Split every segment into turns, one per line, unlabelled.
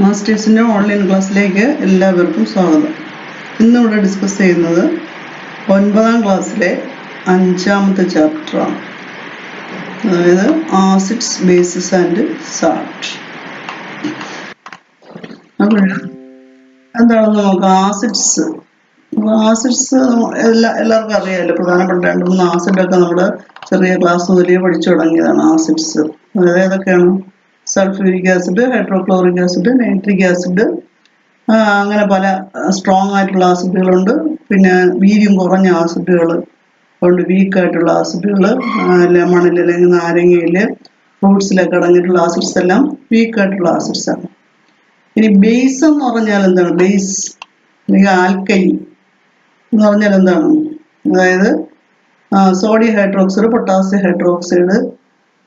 മാസ്റ്റേഴ്സിൻ്റെ online ക്ലാസ്സിലേക്ക് എല്ലാവർക്കും സ്വാഗതം. ഇന്നിവിടെ ഡിസ്കസ് ചെയ്യുന്നത് 9ാം ക്ലാസ്സിലെ 5ാമത്തെ ചാപ്റ്ററാണ്. അതായത് ആസിഡ്സ്, ബേസിസ് ആൻഡ് സാൾട്ട്. അപ്പോൾ എന്താണെന്ന് നോക്കാം. ആസിഡ്സ് എല്ലാവർക്കും അറിയാമല്ലോ. പ്രധാനപ്പെട്ട 2-3 ആസിഡൊക്കെ നമ്മൾ ചെറിയ ക്ലാസ് മുതലേ പഠിച്ചു തുടങ്ങിയതാണ്. ആസിഡ്സ് അതായത് ഏതൊക്കെയാണ്? Sulphuric acid, hydrochloric acid, nitric acid, അങ്ങനെ പല സ്ട്രോങ് ആയിട്ടുള്ള ആസിഡുകളുണ്ട്. പിന്നെ വീര്യം കുറഞ്ഞ ആസിഡുകൾ ഉണ്ട്, വീക്കായിട്ടുള്ള ആസിഡുകൾ. ലെമണിൽ അല്ലെങ്കിൽ നാരങ്ങയിൽ, ഫ്രൂട്ട്സിലൊക്കെ അടങ്ങിയിട്ടുള്ള ആസിഡ്സ് എല്ലാം വീക്കായിട്ടുള്ള ആസിഡ്സാണ്. ഇനി ബേസ് എന്ന് പറഞ്ഞാൽ എന്താണ്? ബേസ് അല്ലെങ്കിൽ ആൽക്കലി എന്ന് പറഞ്ഞാൽ എന്താണ്? അതായത് സോഡിയം ഹൈഡ്രോക്സൈഡ്, പൊട്ടാസ്യം ഹൈഡ്രോക്സൈഡ്,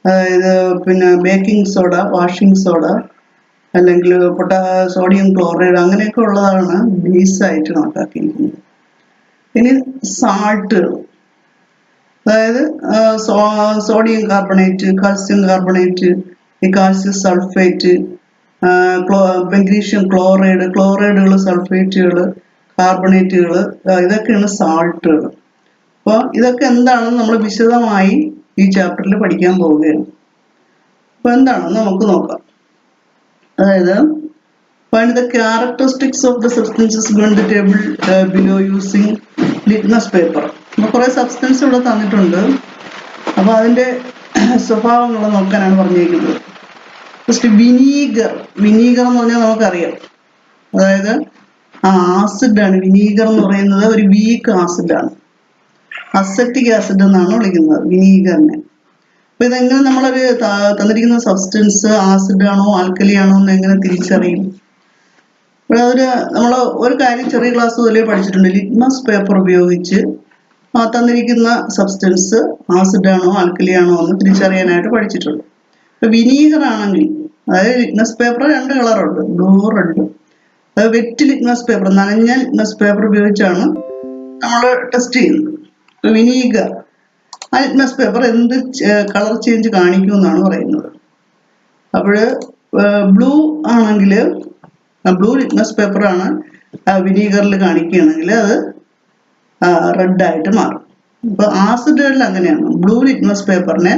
അതായത് പിന്നെ ബേക്കിംഗ് സോഡ, വാഷിംഗ് സോഡ, അല്ലെങ്കിൽ സോഡിയം ക്ലോറൈഡ്, അങ്ങനെയൊക്കെ ഉള്ളതാണ് ബേസായിട്ട് കണക്കാക്കിയിരിക്കുന്നത്. ഇനി സാൾട്ടുകൾ, അതായത് സോഡിയം കാർബണേറ്റ്, കാൽസ്യം കാർബണേറ്റ്, ഈ കാൽസ്യം സൾഫേറ്റ്, മെഗ്നീഷ്യം ക്ലോറൈഡ്, ക്ലോറൈഡുകൾ, സൾഫേറ്റുകൾ, കാർബണേറ്റുകൾ, ഇതൊക്കെയാണ് സാൾട്ടുകൾ. അപ്പോൾ ഇതൊക്കെ എന്താണെന്ന് നമ്മൾ വിശദമായി ഈ ചാപ്റ്ററിൽ പഠിക്കാൻ പോവുകയാണ്. അപ്പോൾ എന്താണെന്ന് നമുക്ക് നോക്കാം. അതായത് find the characteristics of the substances given the table below using litmus paper. അപ്പോൾ കുറേ സബ്സ്റ്റൻസ് ഇവിടെ തന്നിട്ടുണ്ട്. അപ്പോൾ അതിൻ്റെ സ്വഭാവങ്ങൾ നോക്കാനാണ് പറഞ്ഞിരിക്കുന്നത്. First vinegar. വിനീഗർ എന്ന് പറഞ്ഞാൽ നമുക്കറിയാം, അതായത് ആസിഡാണ്. വിനീഗർ എന്ന് പറയുന്നത് ഒരു വീക്ക് ആസിഡാണ്. അസറ്റിക് ആസിഡ് എന്നാണ് വിളിക്കുന്നത് വിനീഗറിനെ. അപ്പോൾ ഇതെങ്ങനെ നമ്മളൊരു തന്നിരിക്കുന്ന സബ്സ്റ്റൻസ് ആസിഡ് ആണോ ആൽക്കലി ആണോ എന്ന് എങ്ങനെ തിരിച്ചറിയും? ഇവിടെ നമ്മൾ ഒരു കാര്യം ചെറിയ ക്ലാസ് മുതലേ പഠിച്ചിട്ടുണ്ട്. ലിറ്റ്മസ് പേപ്പർ ഉപയോഗിച്ച് തന്നിരിക്കുന്ന സബ്സ്റ്റൻസ് ആസിഡ് ആണോ ആൽക്കലി ആണോ എന്ന് തിരിച്ചറിയാനായിട്ട് പഠിച്ചിട്ടുണ്ട്. ഇപ്പോൾ വിനീഗർ ആണെങ്കിൽ, അതായത് ലിറ്റ്മസ് പേപ്പർ 2 കളറുണ്ട്, ബ്ലൂ, റെഡ്. അത് വെറ്റ് ലിറ്റ്മസ് പേപ്പർ, നനഞ്ഞ ലിറ്റ്മസ് പേപ്പർ ഉപയോഗിച്ചാണ് നമ്മൾ ടെസ്റ്റ് ചെയ്യുന്നത്. വിനീഗർ, ആ ലിറ്റ്മസ് പേപ്പർ എന്ത് കളർ ചേഞ്ച് കാണിക്കും എന്നാണ് പറയുന്നത്. അപ്പോൾ ബ്ലൂ ആണെങ്കിൽ, ബ്ലൂ ലിറ്റ്മസ് പേപ്പറാണ് വിനീഗറിൽ കാണിക്കുകയാണെങ്കിൽ അത് റെഡായിട്ട് മാറും. ഇപ്പോൾ ആസിഡുകളിൽ അങ്ങനെയാണ്, ബ്ലൂ ലിറ്റ്മസ് പേപ്പറിനെ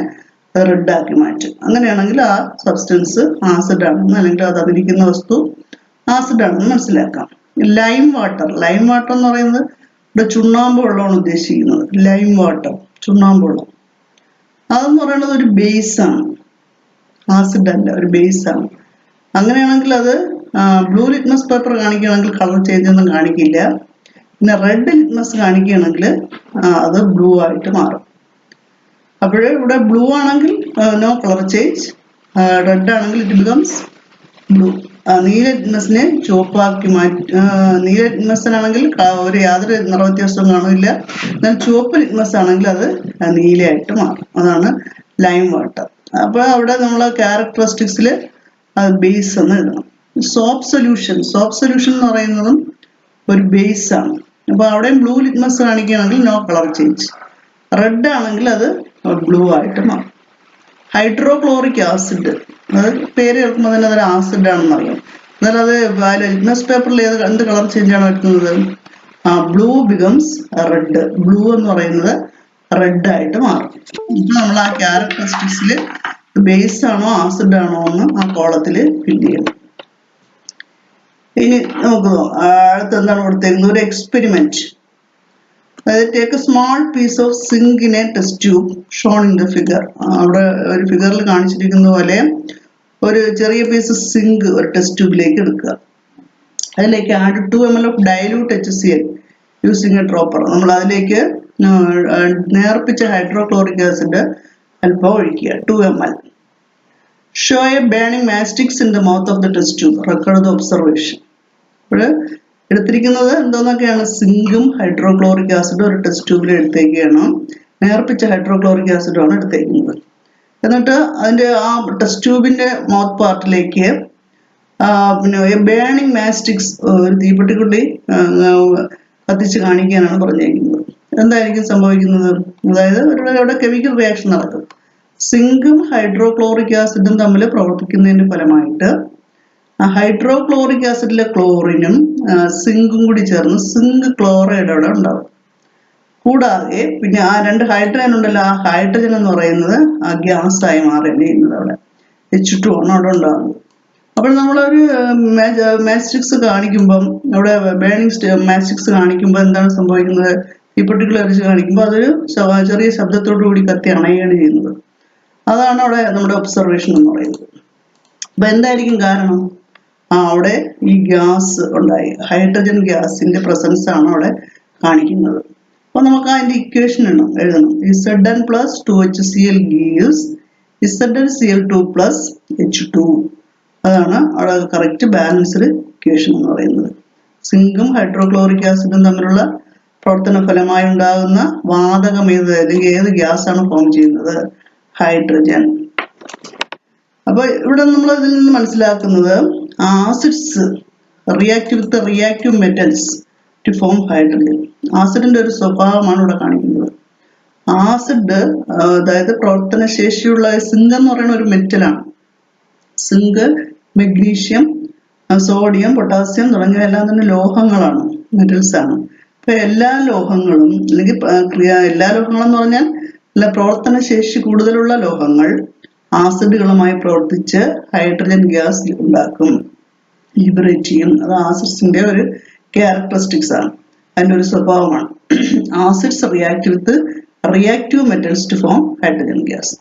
റെഡാക്കി മാറ്റും. അങ്ങനെയാണെങ്കിൽ ആ സബ്സ്റ്റൻസ് ആസിഡാണെന്ന്, അല്ലെങ്കിൽ അത് അതിരിക്കുന്ന വസ്തു ആസിഡാണെന്ന് മനസ്സിലാക്കാം. Lime water. ലൈം വാട്ടർ എന്ന് പറയുന്നത് ഇവിടെ ചുണ്ണാമ്പ് വെള്ളമാണ് ഉദ്ദേശിക്കുന്നത്. ലൈം വാട്ടർ, ചുണ്ണാമ്പ് വെള്ളം. അതെന്ന് പറയുന്നത് ഒരു ബേസാണ്, ആസിഡ് അല്ല, ഒരു ബേസാണ്. അങ്ങനെയാണെങ്കിൽ അത് ബ്ലൂ ലിറ്റ്മസ് പേപ്പർ കാണിക്കുകയാണെങ്കിൽ കളർ ചേഞ്ച് ഒന്നും കാണിക്കില്ല. പിന്നെ റെഡ് ലിറ്റ്മസ് കാണിക്കുകയാണെങ്കിൽ അത് ബ്ലൂ ആയിട്ട് മാറും. അപ്പോൾ ഇവിടെ ബ്ലൂ ആണെങ്കിൽ നോ കളർ ചേഞ്ച്, റെഡ് ആണെങ്കിൽ ഇറ്റ് ബിക്കംസ് ബ്ലൂ. നീല ലിറ്റ്മസിനെ ചുവപ്പാക്കി നീല ലിറ്റ്മസിനാണെങ്കിൽ യാതൊരു നിറവ്യത്യാസവും കാണില്ല. എന്നാൽ ചുവപ്പ് ലിറ്റ്മസ് ആണെങ്കിൽ അത് നീലയായിട്ട് മാറും. അതാണ് ലൈം വാട്ടർ. അപ്പോൾ അവിടെ നമ്മൾ ക്യാരക്ടറിസ്റ്റിക്സിൽ ബേസ് എന്ന് എഴുതണം. Soap solution. സോപ്പ് സൊല്യൂഷൻ എന്ന് പറയുന്നതും ഒരു ബേസ് ആണ്. അപ്പോൾ അവിടെയും ബ്ലൂ ലിറ്റ്മസ് കാണിക്കുകയാണെങ്കിൽ നോ കളർ ചേഞ്ച്, റെഡ് ആണെങ്കിൽ അത് ബ്ലൂ ആയിട്ട് മാറും. ഹൈഡ്രോക്ലോറിക് ആസിഡ്, അത് പേര് കേൾക്കുമ്പോൾ തന്നെ അതൊരു ആസിഡ് ആണെന്ന് അറിയാം. എന്നാൽ അത് ലിറ്റ്മസ് പേപ്പറിൽ എന്ത് കളർ ചേഞ്ചാണ് വരുത്തുന്നത്? Blue becomes red. ബ്ലൂ എന്ന് പറയുന്നത് റെഡ് ആയിട്ട് മാറും. ഇപ്പം നമ്മൾ ആ ക്യാരക്ടറിസ്റ്റിക്സിൽ ബേസ് ആണോ ആസിഡ് ആണോ എന്ന് ആ കോളത്തിൽ ഫില്ല് ചെയ്യണം. ഇനി നമുക്ക് അടുത്ത് എന്താണ് കൊടുത്തേക്കുന്നത്? ഒരു എക്സ്പെരിമെന്റ്. അതായത് take a small piece of zinc in a test tube shown in the figure. അവിടെ ഒരു ഫിഗറിൽ കാണിച്ചിരിക്കുന്ന പോലെ ഒരു ചെറിയ പീസ് സിങ്ക് ഒരു ടെസ്റ്റ് ട്യൂബിലേക്ക് എടുക്കുക. അതിലേക്ക് add 2 ml of dilute HCl using a dropper. നമ്മൾ അതിലേക്ക് നേർപ്പിച്ച ഹൈഡ്രോക്ലോറിക് ആസിഡ് അല്പം ഒഴിക്കുക, 2 ml. Show a burning matchstick in the mouth of the test tube. Record the observation. അപ്പോൾ എടുത്തിരിക്കുന്നത് എന്തോന്നൊക്കെയാണ്? സിങ്കും ഹൈഡ്രോക്ലോറിക് ആസിഡും ഒരു ടെസ്റ്റ് ട്യൂബിൽ എടുത്തേക്കാണ്. നേർപ്പിച്ച ഹൈഡ്രോക്ലോറിക് ആസിഡുമാണ് എടുത്തേക്കുന്നത്. എന്നിട്ട് അതിൻ്റെ ആ ടെസ്റ്റ് ട്യൂബിൻ്റെ മൗത്ത് പാർട്ടിലേക്ക് പിന്നെ ബേണിംഗ് മാസ്റ്റിക്സ്, ഒരു തീപ്പെട്ടിക്കുട്ടി കത്തിച്ച് കാണിക്കാനാണ് പറഞ്ഞിരിക്കുന്നത്. എന്തായിരിക്കും സംഭവിക്കുന്നത്? അതായത് അവിടെ കെമിക്കൽ റിയാക്ഷൻ നടക്കും. സിങ്കും ഹൈഡ്രോക്ലോറിക് ആസിഡും തമ്മിൽ പ്രവർത്തിക്കുന്നതിൻ്റെ ഫലമായിട്ട് ഹൈഡ്രോക്ലോറിക് ആസിഡിലെ ക്ലോറിനും സിങ്കും കൂടി ചേർന്ന് സിങ്ക് ക്ലോറൈഡ് അവിടെ ഉണ്ടാവും. കൂടാതെ പിന്നെ ആ 2 ഹൈഡ്രജൻ ഉണ്ടല്ലോ, ആ ഹൈഡ്രജൻ എന്ന് പറയുന്നത് ആ ഗ്യാസായി മാറുകയാണ് ചെയ്യുന്നത്. അവിടെ H2 ആണ് അവിടെ ഉണ്ടാകുന്നത്. അപ്പോൾ നമ്മളൊരു മാട്രിക്സ് കാണിക്കുമ്പം അവിടെ ബേണിംഗ് മാട്രിക്സ് കാണിക്കുമ്പോൾ എന്താണ് സംഭവിക്കുന്നത്? തീപ്പെട്ടികൾ എറിച്ച് കാണിക്കുമ്പോൾ അതൊരു ചെറിയ ശബ്ദത്തോടു കൂടി കത്തി അണയുകയാണ് ചെയ്യുന്നത്. അതാണ് അവിടെ നമ്മുടെ ഒബ്സർവേഷൻ എന്ന് പറയുന്നത്. അപ്പൊ എന്തായിരിക്കും കാരണം? അവിടെ ഈ ഗ്യാസ് ഉണ്ടായി, ഹൈഡ്രജൻ ഗ്യാസിന്റെ പ്രസൻസ് ആണ് അവിടെ കാണിക്കുന്നത്. അപ്പൊ നമുക്ക് അതിന്റെ ഇക്വേഷൻ എഴുതണം. Zn plus 2HCl gives ZnCl2 plus H2. അതാണ് അവിടെ കറക്റ്റ് ബാലൻസ്ഡ് ഇക്വേഷൻ എന്ന് പറയുന്നത്. സിങ്കും ഹൈഡ്രോക്ലോറിക് ആസിഡും തമ്മിലുള്ള പ്രവർത്തന ഫലമായി ഉണ്ടാകുന്ന വാതകം ഏത്, അല്ലെങ്കിൽ ഏത് ഗ്യാസ് ആണ് ഫോം ചെയ്യുന്നത്? ഹൈഡ്രജൻ. അപ്പൊ ഇവിടെ നമ്മൾ ഇതിൽ നിന്ന് മനസ്സിലാക്കുന്നത് acids react with reactive metals to form hydrogen. ആസിഡിന്റെ ഒരു സ്വഭാവമാണ് ഇവിടെ കാണിക്കുന്നത്. ആസിഡ് അതായത് പ്രവർത്തനശേഷിയുള്ള സിങ്ക് എന്ന് പറയുന്ന ഒരു മെറ്റലാണ്. സിങ്ക്, മെഗ്നീഷ്യം, സോഡിയം, പൊട്ടാസ്യം തുടങ്ങിയവയെല്ലാം തന്നെ ലോഹങ്ങളാണ്, മെറ്റൽസ് ആണ്. അപ്പൊ എല്ലാ ലോഹങ്ങളും അല്ലെങ്കിൽ എല്ലാ ലോഹങ്ങളും എന്ന് പറഞ്ഞാൽ പ്രവർത്തനശേഷി കൂടുതലുള്ള ലോഹങ്ങൾ ആസിഡുകളുമായി പ്രവർത്തിച്ച് ഹൈഡ്രജൻ ഗ്യാസ് ഉണ്ടാക്കും, ലിബറേറ്റ് ചെയ്യും. അത് ആസിഡ്സിന്റെ ഒരു ക്യാരക്ടറിസ്റ്റിക്സ് ആണ്, അതിൻ്റെ ഒരു സ്വഭാവമാണ്. Acids react with reactive metals to form hydrogen gas.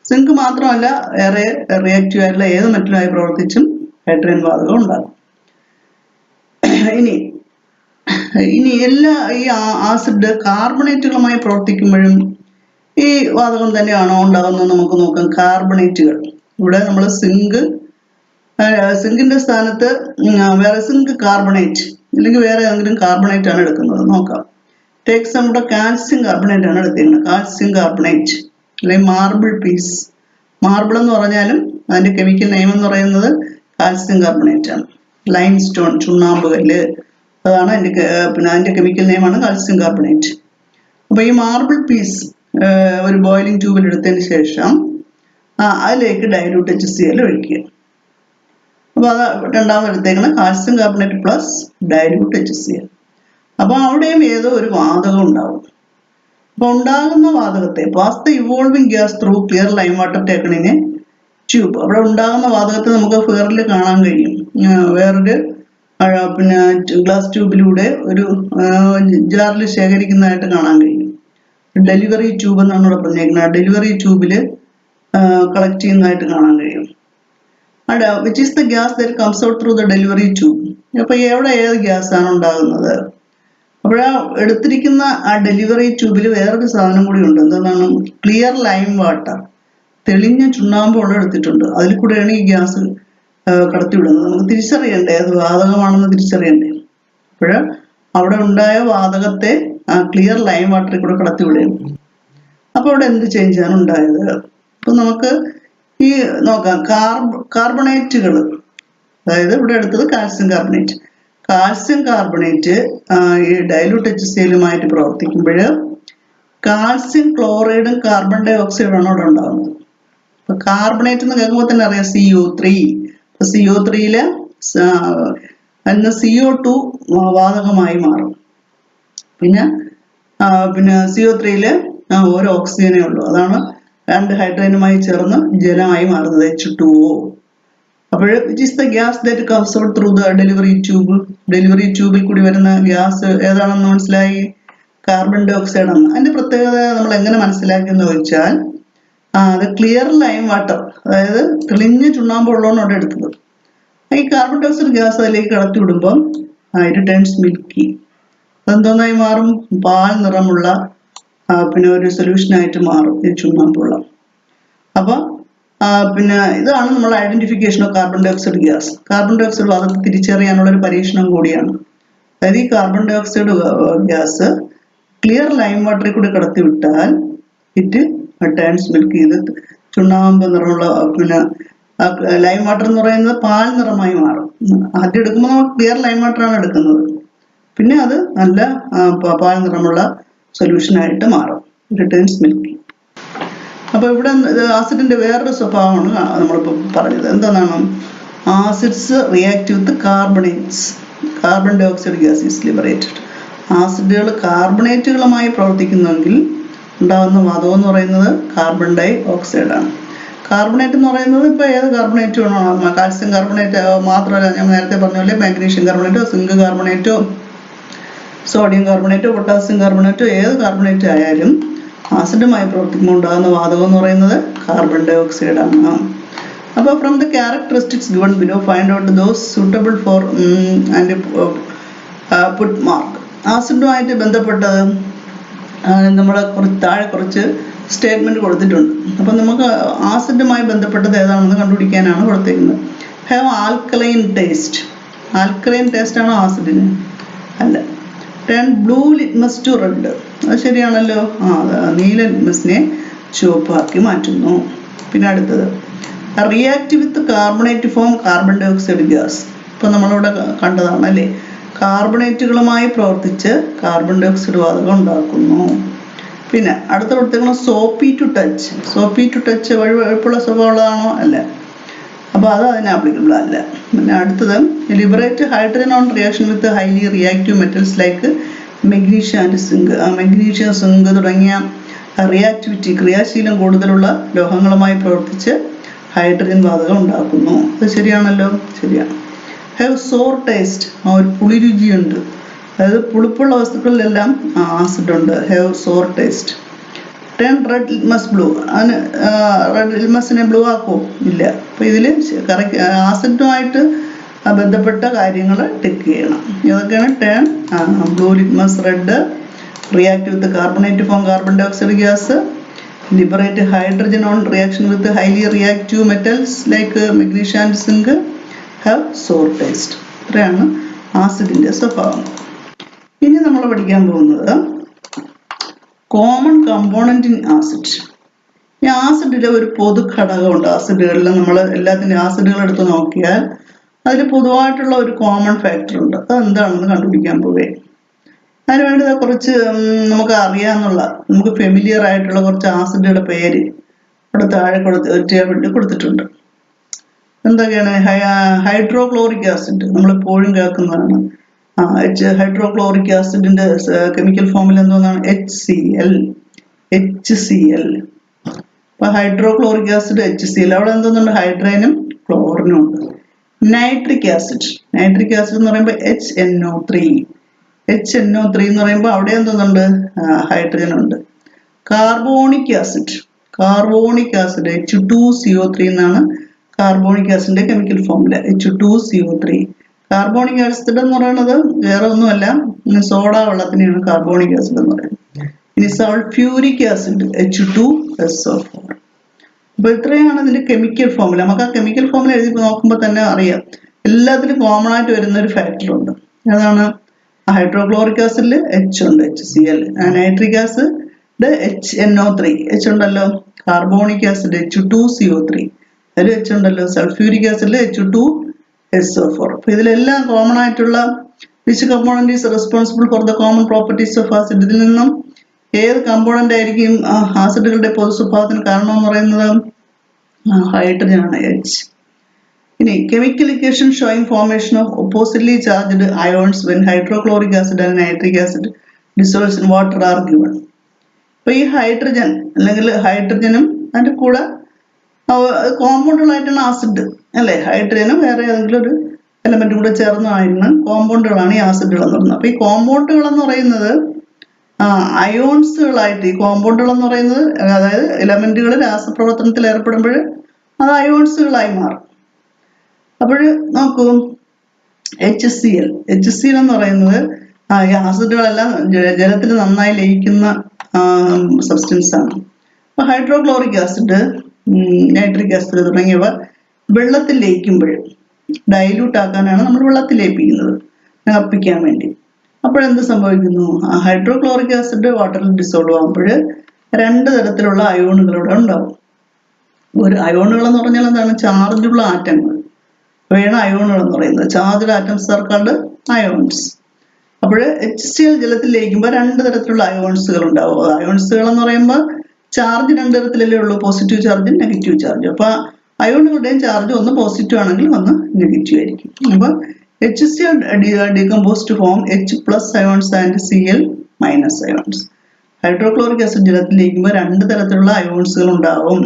Zinc മാത്രമല്ല, ഏറെ റിയാക്റ്റീവ് ആയിട്ടുള്ള ഏത് മെറ്റലുമായി പ്രവർത്തിച്ചും ഹൈഡ്രജൻ വാതകം ഉണ്ടാകും. ഇനി എല്ലാ ഈ ആസിഡ് കാർബണേറ്റുകളുമായി പ്രവർത്തിക്കുമ്പോഴും ഈ വാതകം തന്നെയാണോ ഉണ്ടാകുന്നത് നമുക്ക് നോക്കാം. കാർബണേറ്റുകൾ, ഇവിടെ നമ്മൾ സിങ്കിന്റെ സ്ഥാനത്ത് വേറെ സിങ്ക് കാർബണേറ്റ് അല്ലെങ്കിൽ വേറെ ഏതെങ്കിലും കാർബണേറ്റ് ആണ് എടുക്കുന്നത്. നോക്കാം. ടേക്സ് നമ്മുടെ കാൽസ്യം കാർബണേറ്റ് ആണ് എടുത്തിരിക്കുന്നത്. കാൽസ്യം കാർബണേറ്റ് അല്ലെങ്കിൽ മാർബിൾ പീസ്. മാർബിൾ എന്ന് പറഞ്ഞാലും അതിന്റെ കെമിക്കൽ നെയിം എന്ന് പറയുന്നത് കാൽസ്യം കാർബണേറ്റ് ആണ്. ലൈം സ്റ്റോൺ, ചുണ്ണാമ്പ് കല്ല്, അതാണ് അതിന്റെ കെമിക്കൽ നെയിമാണ് കാൽസ്യം കാർബണേറ്റ്. അപ്പൊ ഈ മാർബിൾ പീസ് ഒരു ബോയിലിംഗ് ട്യൂബിൽ എടുത്തതിന് ശേഷം അതിലേക്ക് ഡൈലൂട്ട് HCl ഒഴിക്കുക. അപ്പൊ അത് രണ്ടാമത് എടുത്തേക്കുന്ന calcium carbonate plus dilute HCl. അപ്പൊ അവിടെയും ഏതോ ഒരു വാതകം ഉണ്ടാവും. അപ്പൊ ഉണ്ടാകുന്ന വാതകത്തെ pass the evolving gas through clear lime water taken in A tube. അവിടെ ഉണ്ടാകുന്ന വാതകത്തെ നമുക്ക് ഫെയറിൽ കാണാൻ കഴിയും. വേറൊരു ഗ്ലാസ് ട്യൂബിലൂടെ ഒരു ജാറിൽ ശേഖരിക്കുന്നതായിട്ട് കാണാൻ കഴിയും. ഡെലിവറി ട്യൂബ് എന്നാണ് ഇവിടെ പറഞ്ഞേക്കുന്നത്. ഡെലിവറി ട്യൂബിൽ കളക്ട് ചെയ്യുന്നതായിട്ട് കാണാൻ കഴിയും. Which is the gas that comes out through the delivery tube. അപ്പൊ എവിടെ ഏത് ഗ്യാസ് ആണ് ഉണ്ടാകുന്നത്? അപ്പോഴാ എടുത്തിരിക്കുന്ന ആ ഡെലിവറി ട്യൂബിൽ വേറൊരു സാധനം കൂടി ഉണ്ട്. എന്താണ്? ക്ലിയർ ലൈം വാട്ടർ, തെളിഞ്ഞ ചുണ്ണാമ്പ് വെള്ളം എടുത്തിട്ടുണ്ട്. അതിൽ കൂടെയാണ് ഈ ഗ്യാസ് കടത്തിവിടുന്നത്. നമുക്ക് തിരിച്ചറിയണ്ടേ, അത് വാതകമാണെന്ന് തിരിച്ചറിയണ്ടേ. അപ്പോഴ് അവിടെ ഉണ്ടായ വാതകത്തെ ക്ലിയർ ലൈം വാട്ടറിൽ കൂടെ കടത്തിവിടുകയാണ്. അപ്പൊ അവിടെ എന്ത് ചേഞ്ചാണ് ഉണ്ടായത്? അപ്പൊ നമുക്ക് ഈ നോക്കാം. കാർബണേറ്റുകൾ, അതായത് ഇവിടെ എടുത്തത് കാൽസ്യം കാർബണേറ്റ്. കാൽസ്യം കാർബണേറ്റ് ഈ ഡൈലൂട്ട് HCl-യുമായിട്ട് പ്രവർത്തിക്കുമ്പോൾ കാൽസ്യം ക്ലോറൈഡും കാർബൺ ഡൈ ഓക്സൈഡും ആണ് അവിടെ ഉണ്ടാകുന്നത്. അപ്പൊ കാർബണേറ്റ് എന്ന് കേൾക്കുമ്പോൾ തന്നെ അറിയാം CO3. അപ്പൊ CO3-ല് CO2 വാതകമായി മാറും. പിന്നെ CO3-ല് ഒരു ഓക്സിജനേ ഉള്ളൂ. അതാണ് 2 ഹൈഡ്രജനുമായി ചേർന്ന് ജലമായി മാറുന്നത്, H2O. അപ്പോൾ which is the gas that comes out through the delivery tube. Delivery ട്യൂബിൽ കൂടി വരുന്ന ഗ്യാസ് ഏതാണെന്ന് മനസ്സിലായി? കാർബൺ ഡൈ ഓക്സൈഡ് ആണ്. അതിന്റെ പ്രത്യേകത നമ്മൾ എങ്ങനെ മനസ്സിലാക്കിയെന്ന് ചോദിച്ചാൽ, അത് ക്ലിയർ ലൈം വാട്ടർ, അതായത് തെളിഞ്ഞ ചുണ്ണാമ്പ് വെള്ളമാണ് അവിടെ എടുത്തത്. ഈ കാർബൺ ഡൈ ഓക്സൈഡ് ഗ്യാസ് അതിലേക്ക് കടത്തി വിടുമ്പം ഇറ്റ് ടേൺസ് മിൽക്കി. അതെന്തോന്നായി മാറും? പാൽ നിറമുള്ള ഒരു സൊല്യൂഷനായിട്ട് മാറും ഈ ചുണ്ണാമ്പ് വെള്ളം. അപ്പൊ ഇതാണ് നമ്മൾ identification of carbon dioxide gas. Carbon dioxide വാതകം തിരിച്ചറിയാനുള്ള ഒരു പരീക്ഷണം കൂടിയാണ്. അതായത് ഈ carbon dioxide gas clear lime വാട്ടറിൽ കൂടി കടത്തിവിട്ടാൽ ഇറ്റ് ടേൺസ് മിൽക്കി. ഇത് ചുണ്ണാമ്പ് നിറമുള്ള ലൈം വാട്ടർ എന്ന് പറയുന്നത് പാൽ നിറമായി മാറും. ആദ്യം എടുക്കുമ്പോൾ നമ്മൾ ക്ലിയർ ലൈം വാട്ടറാണ് എടുക്കുന്നത്. പിന്നെ അത് നല്ല പാൽ നിറമുള്ള സൊല്യൂഷനായിട്ട് മാറും. It turns milky. അപ്പൊ ഇവിടെ ആസിഡിന്റെ വേറൊരു സ്വഭാവമാണ് നമ്മളിപ്പോൾ പറഞ്ഞത്. എന്താണ്? Acids react with carbonates. Carbon dioxide gas is liberated. ആസിഡുകൾ കാർബണേറ്റുകളുമായി പ്രവർത്തിക്കുന്നെങ്കിൽ ഉണ്ടാകുന്ന വാതകം എന്ന് പറയുന്നത് കാർബൺ ഡൈ ഓക്സൈഡാണ്. കാർബണേറ്റ് എന്ന് പറയുന്നത് ഇപ്പോൾ ഏത് കാർബണേറ്റ് വേണോ, കാൽസ്യം കാർബണേറ്റ് മാത്രമല്ല, ഞാൻ നേരത്തെ പറഞ്ഞ പോലെ മാഗ്നീഷ്യം കാർബണേറ്റോ സിങ്ക് കാർബണേറ്റോ സോഡിയം കാർബണേറ്റോ പൊട്ടാസ്യം കാർബണേറ്റോ ഏത് കാർബണേറ്റ് ആയാലും ആസിഡുമായി പ്രവർത്തിക്കുമ്പോൾ ഉണ്ടാകുന്ന വാതകം എന്ന് പറയുന്നത് കാർബൺ ഡൈ ഓക്സൈഡാണ്. അപ്പോൾ from the characteristics given below find out those suitable for and put mark. ആസിഡുമായിട്ട് ബന്ധപ്പെട്ടത് നമ്മൾ താഴെ കുറച്ച് സ്റ്റേറ്റ്മെൻറ്റ് കൊടുത്തിട്ടുണ്ട്. അപ്പം നമുക്ക് ആസിഡുമായി ബന്ധപ്പെട്ടത് ഏതാണെന്ന് കണ്ടുപിടിക്കാനാണ് കൊടുത്തിരിക്കുന്നത്. Have alkaline taste. Alkaline taste ആണോ ആസിഡിന്? അല്ല. Turn blue litmus to red. അത് ശരിയാണല്ലോ. നീല ലിറ്റ്മസിനെ ചുവപ്പാക്കി മാറ്റുന്നു. പിന്നെ അടുത്തത് react with carbonate form carbon dioxide gas. ഇപ്പം നമ്മളിവിടെ കണ്ടതാണ് അല്ലേ, കാർബണേറ്റുകളുമായി പ്രവർത്തിച്ച് കാർബൺ ഡൈ ഓക്സൈഡ് വാതകം ഉണ്ടാക്കുന്നു. പിന്നെ അടുത്ത പ്രത്യേകം soapy to touch. Soapy to touch വഴുവഴുപ്പുള്ള സ്വഭാവമുള്ളതാണോ? അല്ല. അപ്പോൾ അത് അതിന് ആപ്ലിക്കബിൾ അല്ല. പിന്നെ അടുത്തത് liberate hydrogen on reaction with highly reactive metals like magnesium and zinc. Magnesium, zinc തുടങ്ങിയ റിയാക്ടിവിറ്റി ക്രിയാശീലം കൂടുതലുള്ള ലോഹങ്ങളുമായി പ്രവർത്തിച്ച് ഹൈഡ്രജൻ വാതകം ഉണ്ടാക്കുന്നു. അത് ശരിയാണല്ലോ. ശരിയാണ്. Have sour taste. ഒരു പുളിരുചിയുണ്ട്. അതായത് പുളിപ്പുള്ള വസ്തുക്കളിലെല്ലാം ആസിഡുണ്ട്. Have sour taste. Turn red litmus blue. അതിന് റെഡ് ലിറ്റ്മസിനെ ബ്ലൂ ആക്കുമോ? ഇല്ല. അപ്പോൾ ഇതിൽ കറക്റ്റ് ആസിഡുമായിട്ട് ബന്ധപ്പെട്ട കാര്യങ്ങൾ ടിക്ക് ചെയ്യണം. ഇതൊക്കെയാണ് turn blue litmus red, react with carbonate form carbon dioxide gas, liberate hydrogen on reaction with highly reactive metals like magnesium and zinc, have sour taste. ഇത്രയാണ് ആസിഡിൻ്റെ സ്വഭാവം. ഇനി നമ്മൾ പഠിക്കാൻ പോകുന്നത് കോമൺ കമ്പോണന്റ് ഇൻ ആസിഡ്. ഈ ആസിഡിലെ ഒരു പൊതു ഘടകമുണ്ട്. ആസിഡുകളിൽ നമ്മൾ എല്ലാത്തിൻ്റെ ആസിഡുകൾ എടുത്ത് നോക്കിയാൽ അതിൽ പൊതുവായിട്ടുള്ള ഒരു കോമൺ ഫാക്ടർ ഉണ്ട്. അത് എന്താണെന്ന് കണ്ടുപിടിക്കാൻ പോവേ. അതിന് വേണ്ടി കുറച്ച് നമുക്ക് അറിയാവുന്ന നമുക്ക് ഫെമിലിയർ ആയിട്ടുള്ള കുറച്ച് ആസിഡുകളുടെ പേര് ഇവിടെ താഴെ കൊടുത്തിട്ടുണ്ട്. എന്തൊക്കെയാണ്? ഹൈഡ്രോക്ലോറിക് ആസിഡ് നമ്മളെപ്പോഴും കേൾക്കുന്നതാണ്. ഹൈഡ്രോക്ലോറിക് ആസിഡിന്റെ കെമിക്കൽ ഫോമിൽ എന്തോന്നാണ്? HCl. അപ്പൊ ഹൈഡ്രോക്ലോറിക് ആസിഡ് HCl. അവിടെ എന്തോന്നുണ്ട്? ഹൈഡ്രജനും ക്ലോറിനും ഉണ്ട്. Nitric acid. നൈട്രിക് ആസിഡ് എന്ന് പറയുമ്പോൾ HNO3 എന്ന് പറയുമ്പോൾ അവിടെ എന്തോന്നുണ്ട്? ഹൈഡ്രജൻ ഉണ്ട്. Carbonic acid. H2CO3 എന്നാണ് കാർബോണിക് ആസിഡിന്റെ chemical formula. H2CO3. Carbonic acid എന്ന് പറയുന്നത് വേറെ ഒന്നുമല്ല, സോഡ വെള്ളത്തിനെയാണ് കാർബോണിക് ആസിഡ് എന്ന് പറയുന്നത്. ഇനി സൾഫ്യൂരിക് ആസിഡ് H2SO4. അപ്പൊ ഇത്രയാണ് ഇതിന്റെ കെമിക്കൽ ഫോമുല. നമുക്ക് ആ കെമിക്കൽ ഫോമുല എഴുതി നോക്കുമ്പോൾ തന്നെ അറിയാം എല്ലാത്തിലും കോമൺ ആയിട്ട് വരുന്ന ഒരു ഫാക്ടർ ഉണ്ട്. അതാണ് ഹൈഡ്രോക്ലോറിക് ആസിഡിൽ H ഉണ്ട്, HCl. Nitric acid HNO3 H ഉണ്ടല്ലോ. കാർബോണിക് ആസിഡ് H2CO3 അതിൽ H ഉണ്ടല്ലോ. സൾഫ്യൂരിക് ആസിഡിൽ H2SO4. അപ്പൊ ഇതിലെല്ലാം കോമൺ ആയിട്ടുള്ള which component is responsible for the common properties of acid. ഇതിൽ നിന്നും ഏത് കമ്പോണന്റ് ആയിരിക്കും ആസിഡുകളുടെ പൊതു സ്വഭാവത്തിന് കാരണം എന്ന് പറയുന്നത്? ഹൈഡ്രജൻ ആണ്, H. ഇനി chemical equation showing formation of oppositely charged ions when hydrochloric acid and nitric acid dissolves in water are given. അപ്പൊ ഈ ഹൈഡ്രജൻ അല്ലെങ്കിൽ ഹൈഡ്രജനും അതിന്റെ കൂടെ കോമ്പൗണ്ടുകളായിട്ടാണ് ആസിഡ് അല്ലേ. ഹൈഡ്രജനും വേറെ ഏതെങ്കിലും ഒരു എലമെന്റ് കൂടെ ചേർന്നായിരുന്ന കോമ്പൗണ്ടുകളാണ് ഈ ആസിഡുകൾ എന്ന് പറയുന്നത്. അപ്പൊ ഈ കോമ്പൗണ്ടുകൾ എന്ന് പറയുന്നത് അയോൺസുകളായിട്ട്, ഈ കോമ്പൗണ്ടുകൾ എന്ന് പറയുന്നത് അതായത് എലമെന്റുകൾ രാസപ്രവർത്തനത്തിൽ ഏർപ്പെടുമ്പോൾ അത് അയോൺസുകളായി മാറും. അപ്പോൾ നോക്കൂ, HCl എന്ന് പറയുന്നത് ഈ ആസിഡുകളെല്ലാം ജലത്തിൽ നന്നായി ലയിക്കുന്ന സബ്സ്റ്റൻസ് ആണ്. അപ്പൊ ഹൈഡ്രോക്ലോറിക് ആസിഡ്, നൈട്രിക് ആസിഡ് തുടങ്ങിയവ വെള്ളത്തിൽ ലയിക്കുമ്പോൾ ഡൈല്യൂട്ട് ആക്കാനാണ് നമ്മൾ വെള്ളത്തിൽ ലയിപ്പിക്കുന്നത്, അർപ്പിക്കാൻ വേണ്ടി. അപ്പോഴെന്ത് സംഭവിക്കുന്നു? ഹൈഡ്രോക്ലോറിക് ആസിഡ് വാട്ടറിൽ ഡിസോൾവ് ആകുമ്പോൾ രണ്ട് തരത്തിലുള്ള അയോണുകളിവിടെ ഉണ്ടാവും. ഒരു അയോണുകൾ എന്ന് പറഞ്ഞാൽ എന്താണ്? ചാർജുള്ള ആറ്റങ്ങൾ വേണം അയോണുകൾ എന്ന് പറയുന്നത്. Charged atoms are called ions. അപ്പോൾ HCl ജലത്തിൽ ലയിക്കുമ്പോൾ രണ്ട് തരത്തിലുള്ള അയോൺസുകൾ ഉണ്ടാവും. അയോൺസുകൾ എന്ന് പറയുമ്പോൾ ചാർജ് രണ്ട് തരത്തിലല്ലേ ഉള്ളൂ, പോസിറ്റീവ് ചാർജും നെഗറ്റീവ് ചാർജും. അപ്പൊ അയോണുകളുടെയും ചാർജ് ഒന്ന് പോസിറ്റീവ് ആണെങ്കിൽ ഒന്ന് നെഗറ്റീവ് ആയിരിക്കും. അപ്പോൾ HCl decomposed to form H plus ions and Cl minus ions. Hydrochloric acid ജലത്തിൽ ലയിക്കുമ്പോൾ രണ്ട് തരത്തിലുള്ള അയോൺസുകൾ ഉണ്ടാവും.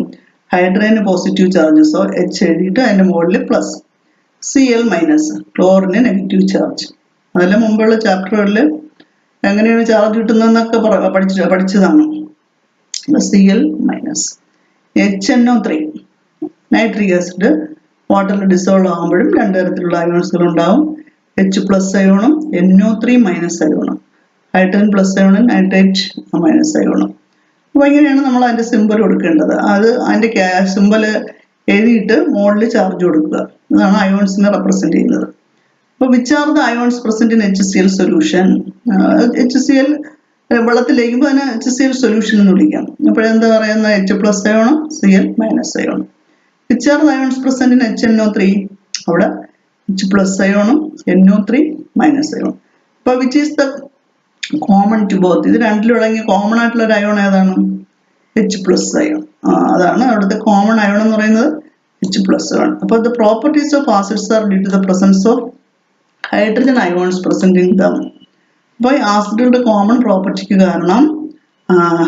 ഹൈഡ്രജന് പോസിറ്റീവ് ചാർജസോ H എഴുതിയിട്ട് അതിന്റെ മുകളിൽ പ്ലസ്, Cl മൈനസ് ക്ലോറിന് നെഗറ്റീവ് ചാർജ്. അതെല്ലാം മുമ്പുള്ള ചാപ്റ്ററുകളിൽ എങ്ങനെയാണ് ചാർജ് കിട്ടുന്നതെന്നൊക്കെ പഠിച്ചതാണ്. Cl minus. HNO3 nitric acid വാട്ടറിൽ ഡിസോൾവ് ആകുമ്പോഴും രണ്ട് തരത്തിലുള്ള അയോൺസുകൾ ഉണ്ടാവും. H പ്ലസ് അയോണും NO3 മൈനസ് അയോണും. ഹൈഡ്രജൻ പ്ലസ് അയോണും നൈട്രേറ്റ് മൈനസ് അയോണും. അപ്പോൾ ഇങ്ങനെയാണ് നമ്മൾ അതിന്റെ സിമ്പൽ കൊടുക്കേണ്ടത്. അത് അതിന്റെ സിമ്പൽ എഴുതിയിട്ട് മുകളിൽ ചാർജ് കൊടുക്കുക. ഇതാണ് അയോൺസിനെ റെപ്രസെന്റ് ചെയ്യുന്നത്. അപ്പോൾ which are the ions present in HCl solution? HCl വെള്ളത്തിൽ ലയിക്കുമ്പോൾ അതിനെ HCl സൊല്യൂഷൻ എന്ന് വിളിക്കാം. അപ്പോഴെന്താ പറയുന്നത്? H പ്ലസ് അയോണും Cl മൈനസ് അയോണും. Which are the ions present in HNO3? അവിടെ H പ്ലസ് അയോണും NO3 മൈനസ് അയോണും. അപ്പോൾ which is the common to both? ഇത് രണ്ടിലും അടങ്ങിയ കോമൺ ആയിട്ടുള്ള ഒരു അയോൺ ഏതാണ്? H plus ion. അതാണ് അവിടുത്തെ കോമൺ അയോൺ എന്ന് പറയുന്നത് H പ്ലസ് അയോൺ. അപ്പോൾ the properties of acids are due to the presence of hydrogen ions present in them. അപ്പോൾ ആസിഡുകളുടെ കോമൺ പ്രോപ്പർട്ടിക്ക് കാരണം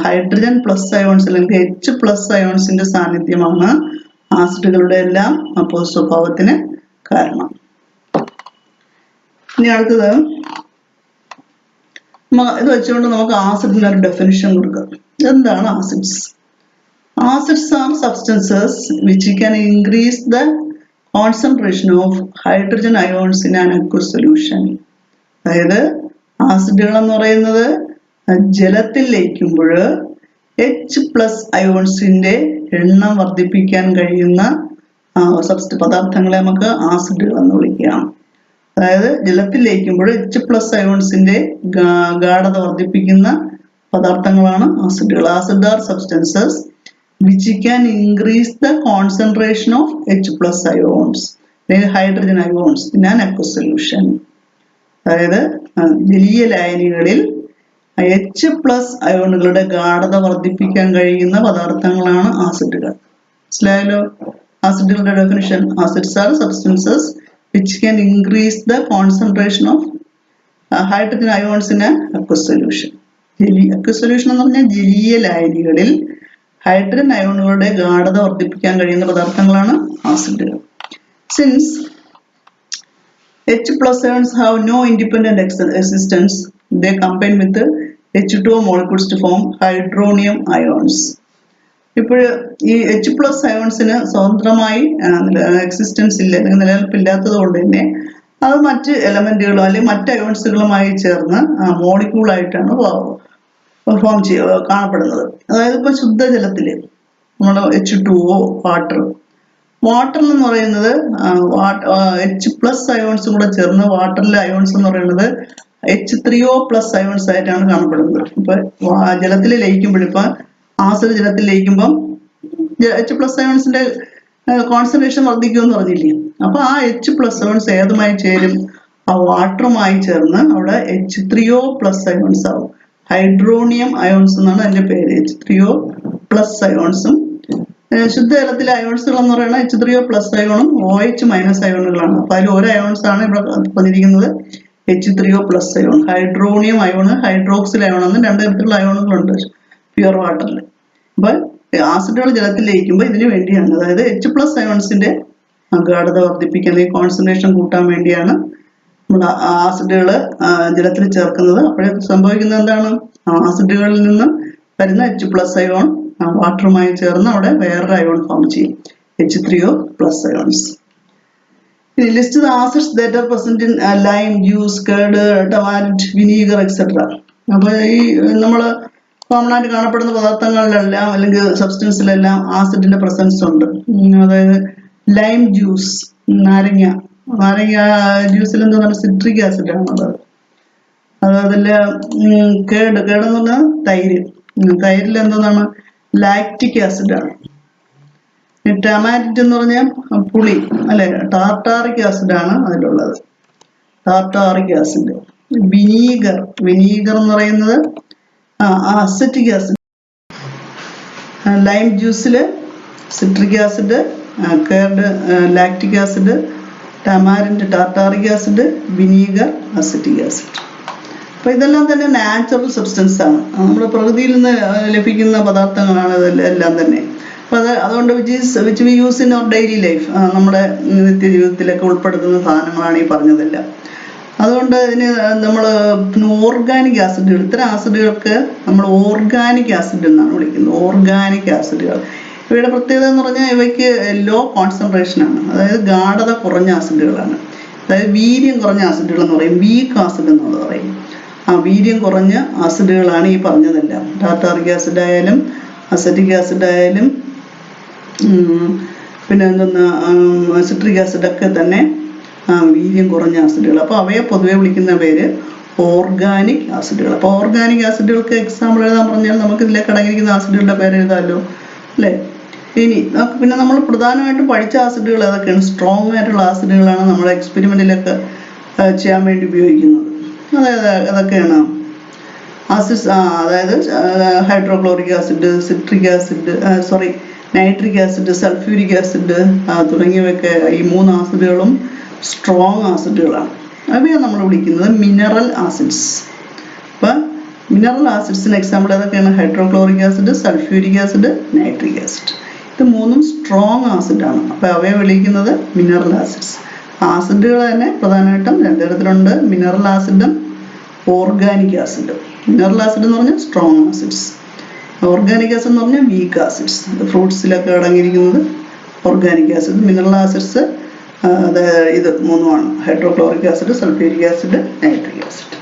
ഹൈഡ്രജൻ പ്ലസ് അയോൺസ് അല്ലെങ്കിൽ H പ്ലസ് അയോൺസിന്റെ സാന്നിധ്യമാണ് ആസിഡുകളുടെ എല്ലാം സ്വഭാവത്തിന് കാരണം. ഇനി അടുത്തത് ഇത് വെച്ചുകൊണ്ട് നമുക്ക് ആസിഡിന് ഒരു ഡെഫിനിഷൻ കൊടുക്കാം. എന്താണ് acids? Acids are substances which can increase the concentration of hydrogen ions in an aqueous solution. അതായത് ആസിഡുകൾ എന്ന് പറയുന്നത് ജലത്തിൽ ലയിക്കുമ്പോൾ H പ്ലസ് അയോൺസിന്റെ എണ്ണം വർദ്ധിപ്പിക്കാൻ കഴിയുന്ന പദാർത്ഥങ്ങളെ നമുക്ക് ആസിഡുകൾ എന്ന് വിളിക്കാം. അതായത് ജലത്തിൽ ലയിക്കുമ്പോൾ H പ്ലസ് അയോൺസിന്റെ ഗാഢത വർദ്ധിപ്പിക്കുന്ന പദാർത്ഥങ്ങളാണ് ആസിഡുകൾ. Acid R substances which can increase the concentration of H plus ions hydrogen ions in an aqueous solution. അതായത് ജലീയ ലായനികളിൽ H പ്ലസ് അയോണുകളുടെ ഗാഢത വർദ്ധിപ്പിക്കാൻ കഴിയുന്ന പദാർത്ഥങ്ങളാണ് ആസിഡുകൾ. മനസ്സിലായല്ലോ ആസിഡുകളുടെ definition? Acids are substances which can increase the concentration of hydrogen ions in an aqueous solution. aqueous solution എന്ന് പറഞ്ഞാൽ ജലീയ ലായനികളിൽ ഹൈഡ്രജൻ അയോണുകളുടെ ഗാഢത വർദ്ധിപ്പിക്കാൻ കഴിയുന്ന പദാർത്ഥങ്ങളാണ് ആസിഡുകൾ. Since H plus ions have no independent existence, they combine with H2O molecules to form hydronium ions. ഇപ്പോൾ ഈ H plus അയോൺസിന് സ്വതന്ത്രമായി എക്സിസ്റ്റൻസ് ഇല്ല, അല്ലെങ്കിൽ നിലനിൽപ്പില്ലാത്തത് കൊണ്ട് തന്നെ അത് മറ്റ് എലമെന്റുകളോ അല്ലെങ്കിൽ മറ്റ് അയോൺസുകളുമായി ചേർന്ന് മോളിക്യൂളായിട്ടാണ് ഫോം കാണപ്പെടുന്നത്. അതായത് ഇപ്പോൾ ശുദ്ധജലത്തിൽ നമ്മൾ H2O വാട്ടറിൽ എന്ന് പറയുന്നത് H പ്ലസ് അയോൺസും കൂടെ ചേർന്ന് വാട്ടറിലെ അയോൺസ് എന്ന് പറയുന്നത് H3O പ്ലസ് അയോൺസ് ആയിട്ടാണ് കാണപ്പെടുന്നത്. ഇപ്പൊ ജലത്തിൽ ലയിക്കുമ്പോൾ ഇപ്പൊ ആസിഡ് ജലത്തിൽ ലയിക്കുമ്പം H പ്ലസ് അയോൺസിന്റെ കോൺസെൻട്രേഷൻ വർദ്ധിക്കുമെന്ന് പറഞ്ഞില്ലേ? അപ്പൊ ആ H പ്ലസ് അയോൺസ് ഏതുമായി ചേരും? ആ വാട്ടറുമായി ചേർന്ന് അവിടെ H3O പ്ലസ് അയോൺസ് ആവും. ഹൈഡ്രോണിയം അയോൺസ് എന്നാണ് അതിന്റെ പേര്. H3O പ്ലസ് അയോൺസും ശുദ്ധജലത്തിലെ അയോൺസുകൾ എന്ന് പറയുന്നത് H3O പ്ലസ് അയോണും OH മൈനസ് അയോണുകളാണ്. അപ്പൊ അതിൽ ഒരു അയോൺസ് ആണ് ഇവിടെ പറഞ്ഞിരിക്കുന്നത് H3O plus ion. Hydronium ion, hydroxyl ion എന്ന് രണ്ട് തരത്തിലുള്ള അയോണുകളുണ്ട് പ്യുവർ വാട്ടറിൽ. അപ്പൊ ആസിഡുകൾ ജലത്തിൽ ലയിക്കുമ്പോൾ ഇതിനു വേണ്ടിയാണ്, അതായത് H പ്ലസ് അയോൺസിന്റെ ഗാഢത വർദ്ധിപ്പിക്കാൻ, ഈ കോൺസെൻട്രേഷൻ കൂട്ടാൻ വേണ്ടിയാണ് നമ്മൾ ആസിഡുകൾ ജലത്തിൽ ചേർക്കുന്നത്. അപ്പോഴേ സംഭവിക്കുന്നത് എന്താണ്? ആസിഡുകളിൽ നിന്ന് വരുന്ന H പ്ലസ് അയോൺ വാട്ടറുമായി ചേർന്ന് അവിടെ വേറൊരു അയോൺ ഫോം ചെയ്യും, H3O plus ions. List the acids that are present in lime, juice, curd, tomato, vinegar etcetera. അപ്പൊ ഈ നമ്മൾ കോമൺ ആയിട്ട് കാണപ്പെടുന്ന പദാർത്ഥങ്ങളിലെല്ലാം അല്ലെങ്കിൽ സബ്സ്റ്റൻസിലെല്ലാം ആസിഡിന്റെ പ്രസൻസ് ഉണ്ട്. അതായത് ലൈം ജ്യൂസ്, നാരങ്ങ ജ്യൂസിൽ എന്താണ്? സിട്രിക് ആസിഡ് ആണ്. അതല്ല കേർഡ് എന്ന് പറഞ്ഞാൽ തൈരിൽ എന്താണ്? ലാക്റ്റിക് ആസിഡ് ആണ്. ടമാറ്റോ എന്ന് പറഞ്ഞാൽ പുളി അല്ലെ, ടാർട്ടാറിക് ആസിഡ് ആണ് അതിലുള്ളത്, ടാർട്ടാറിക് ആസിഡ്. വിനീഗർ എന്ന് പറയുന്നത് അസറ്റിക് ആസിഡ്. ലൈം ജ്യൂസില് citric acid, curd lactic acid, tamarind tartaric acid, vinegar acetic acid. അപ്പോൾ ഇതെല്ലാം തന്നെ നാച്ചുറൽ സബ്സ്റ്റൻസ് ആണ്, നമ്മുടെ പ്രകൃതിയിൽ നിന്ന് ലഭിക്കുന്ന പദാർത്ഥങ്ങളാണ് ഇതെല്ലാം തന്നെ. അപ്പോൾ അതുകൊണ്ട് which we use in our daily life, നമ്മുടെ നിത്യജീവിതത്തിലൊക്കെ ഉൾപ്പെടുത്തുന്ന സാധനങ്ങളാണ് ഈ പറഞ്ഞതെല്ലാം. അതുകൊണ്ട് ഇതിന് നമ്മൾ ഓർഗാനിക് ആസിഡുകൾ, ഇത്തരം ആസിഡുകൾക്ക് നമ്മൾ ഓർഗാനിക് ആസിഡ് എന്നാണ് വിളിക്കുന്നത്. ഓർഗാനിക് ആസിഡുകൾ ഇവയുടെ പ്രത്യേകത എന്ന് പറഞ്ഞാൽ ഇവയ്ക്ക് ലോ കോൺസെൻട്രേഷനാണ്, അതായത് ഗാഢത കുറഞ്ഞ ആസിഡുകളാണ്. അതായത് വീര്യം കുറഞ്ഞ ആസിഡുകൾ എന്ന് പറയും, വീക്ക് ആസിഡ് എന്നുള്ളത് പറയും. ആ വീര്യം കുറഞ്ഞ ആസിഡുകളാണ് ഈ പറഞ്ഞതെല്ലാം. ടാർട്ടാറിക് ആസിഡ് ആയാലും അസറ്റിക് ആസിഡ് ആയാലും പിന്നെ സിട്രിക് ആസിഡൊക്കെ തന്നെ വീര്യം കുറഞ്ഞ ആസിഡുകൾ. അപ്പോൾ അവയെ പൊതുവെ വിളിക്കുന്ന പേര് ഓർഗാനിക് ആസിഡുകൾ. അപ്പോൾ ഓർഗാനിക് ആസിഡുകൾക്ക് എക്സാമ്പിൾ എഴുതാൻ പറഞ്ഞാൽ നമുക്ക് ഇതിലേക്ക് അടങ്ങിയിരിക്കുന്ന ആസിഡുകളുടെ പേര് എഴുതാമല്ലോ അല്ലേ. ഇനി പിന്നെ നമ്മൾ പ്രധാനമായിട്ടും പഠിച്ച ആസിഡുകൾ ഏതൊക്കെയാണ്? സ്ട്രോങ് ആയിട്ടുള്ള ആസിഡുകളാണ് നമ്മൾ എക്സ്പെരിമെൻറ്റിലൊക്കെ ചെയ്യാൻ വേണ്ടി ഉപയോഗിക്കുന്നത്. അതായത് ഏതൊക്കെയാണ് ആസിഡ്സ്? അതായത് hydrochloric acid, citric acid, nitric acid, sulphuric acid തുടങ്ങിയവയൊക്കെ ഈ 3 ആസിഡുകളും സ്ട്രോങ് ആസിഡുകളാണ്. അവയാണ് നമ്മൾ വിളിക്കുന്നത് മിനറൽ ആസിഡ്സ്. അപ്പം മിനറൽ ആസിഡ്സിന് എക്സാമ്പിൾ ഏതൊക്കെയാണ്? Hydrochloric acid, sulphuric acid, nitric acid. ഇത് 3ഉം സ്ട്രോങ് ആസിഡാണ്. അപ്പോൾ അവയെ വിളിക്കുന്നത് മിനറൽ ആസിഡ്സ്. ആസിഡുകൾ തന്നെ പ്രധാനമായിട്ടും 2 തരത്തിലുണ്ട്, മിനറൽ ആസിഡും ഓർഗാനിക് ആസിഡും. മിനറൽ ആസിഡ് എന്ന് പറഞ്ഞാൽ സ്ട്രോങ് ആസിഡ്സ്, ഓർഗാനിക് ആസിഡ് എന്ന് പറഞ്ഞാൽ വീക്ക് ആസിഡ്സ്. ഫ്രൂട്ട്സിലൊക്കെ അടങ്ങിയിരിക്കുന്നത് ഓർഗാനിക് ആസിഡ്. മിനറൽ ആസിഡ്സ് ഇത് 3ഉമാണ്, hydrochloric acid, sulphuric acid, nitric acid.